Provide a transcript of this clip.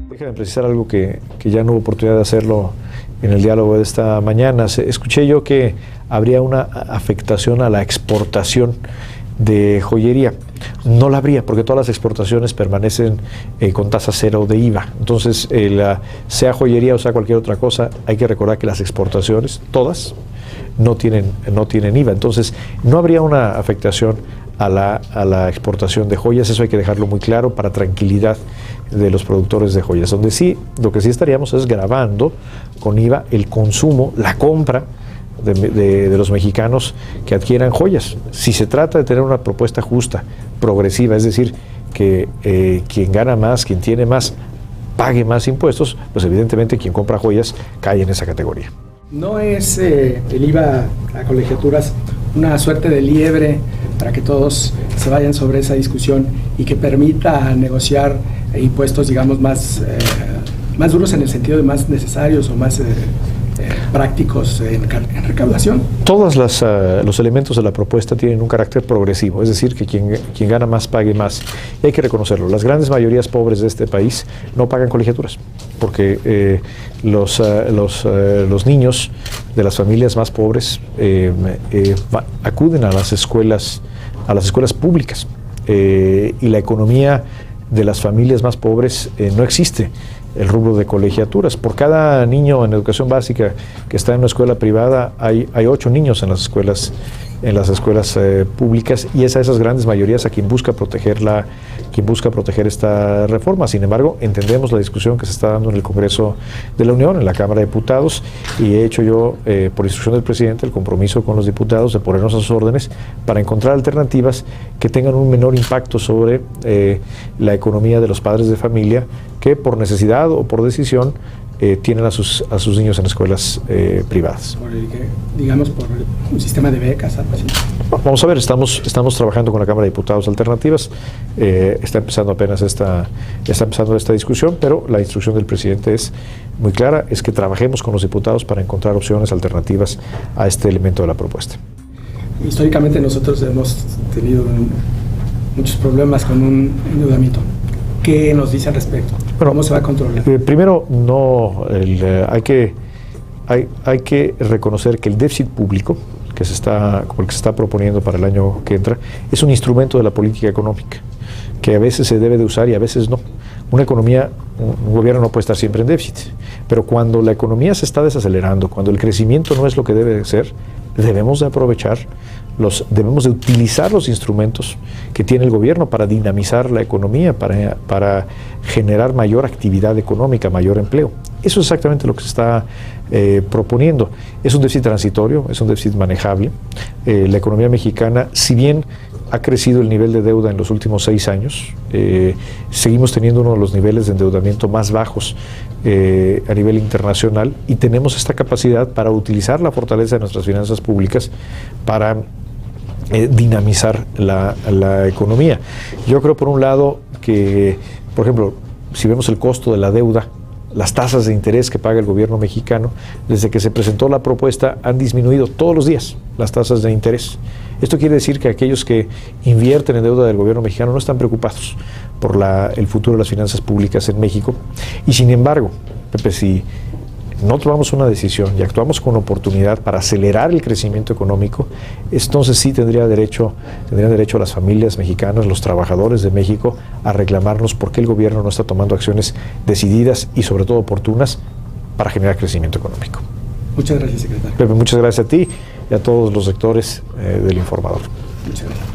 Déjame precisar algo que ya no hubo oportunidad de hacerlo en el diálogo de esta mañana. Escuché yo que habría una afectación a la exportación de joyería. No la habría, porque todas las exportaciones permanecen con tasa cero de IVA. Entonces, sea joyería o sea cualquier otra cosa, hay que recordar que las exportaciones, todas, no tienen IVA. Entonces, no habría una afectación a la exportación de joyas. Eso hay que dejarlo muy claro para tranquilidad de los productores de joyas. Lo que sí estaríamos es gravando con IVA el consumo, la compra de los mexicanos que adquieran joyas. Si se trata de tener una propuesta justa, progresiva, es decir, que quien gana más, quien tiene más, pague más impuestos, pues evidentemente quien compra joyas cae en esa categoría. ¿No es el IVA a colegiaturas una suerte de liebre para que todos se vayan sobre esa discusión y que permita negociar impuestos, digamos, más duros en el sentido de más necesarios o más prácticos en recaudación? Todos los elementos de la propuesta tienen un carácter progresivo, es decir, que quien gana más pague más. Y hay que reconocerlo, las grandes mayorías pobres de este país no pagan colegiaturas, porque los niños de las familias más pobres acuden a las escuelas públicas, y la economía de las familias más pobres no existe el rubro de colegiaturas. Por cada niño en educación básica que está en una escuela privada, hay 8 niños en las escuelas públicas, y es a esas grandes mayorías a quien busca proteger esta reforma. Sin embargo, entendemos la discusión que se está dando en el Congreso de la Unión, en la Cámara de Diputados, y he hecho yo, por instrucción del presidente, el compromiso con los diputados de ponernos a sus órdenes para encontrar alternativas que tengan un menor impacto sobre la economía de los padres de familia que por necesidad o por decisión tienen a sus niños en escuelas privadas. Por un sistema de becas, algo así. Vamos a ver, estamos trabajando con la Cámara de Diputados alternativas. Está empezando apenas esta discusión, pero la instrucción del presidente es muy clara, es que trabajemos con los diputados para encontrar opciones alternativas a este elemento de la propuesta. Históricamente nosotros hemos tenido muchos problemas con un endeudamiento. ¿Qué nos dice al respecto? Bueno, ¿cómo se va a controlar? Primero, hay que reconocer que el déficit público como el que se está proponiendo para el año que entra es un instrumento de la política económica que a veces se debe de usar y a veces no. Un gobierno no puede estar siempre en déficit, pero cuando la economía se está desacelerando, cuando el crecimiento no es lo que debe de ser, debemos de utilizar los instrumentos que tiene el gobierno para dinamizar la economía, para generar mayor actividad económica, mayor empleo. Eso es exactamente lo que se está proponiendo. Es un déficit transitorio, es un déficit manejable. La economía mexicana, si bien ha crecido el nivel de deuda en los últimos 6 años, seguimos teniendo uno de los niveles de endeudamiento más bajos a nivel internacional, y tenemos esta capacidad para utilizar la fortaleza de nuestras finanzas públicas para dinamizar la economía. Yo creo, por un lado, que, por ejemplo, si vemos el costo de la deuda, las tasas de interés que paga el gobierno mexicano, desde que se presentó la propuesta han disminuido todos los días las tasas de interés. Esto quiere decir que aquellos que invierten en deuda del gobierno mexicano no están preocupados por el futuro de las finanzas públicas en México. Y sin embargo, Pepe, si no tomamos una decisión y actuamos con oportunidad para acelerar el crecimiento económico, entonces sí tendrían derecho las familias mexicanas, los trabajadores de México, a reclamarnos por qué el gobierno no está tomando acciones decididas y sobre todo oportunas para generar crecimiento económico. Muchas gracias, secretario. Pepe, muchas gracias a ti y a todos los sectores del Informador. Muchas gracias.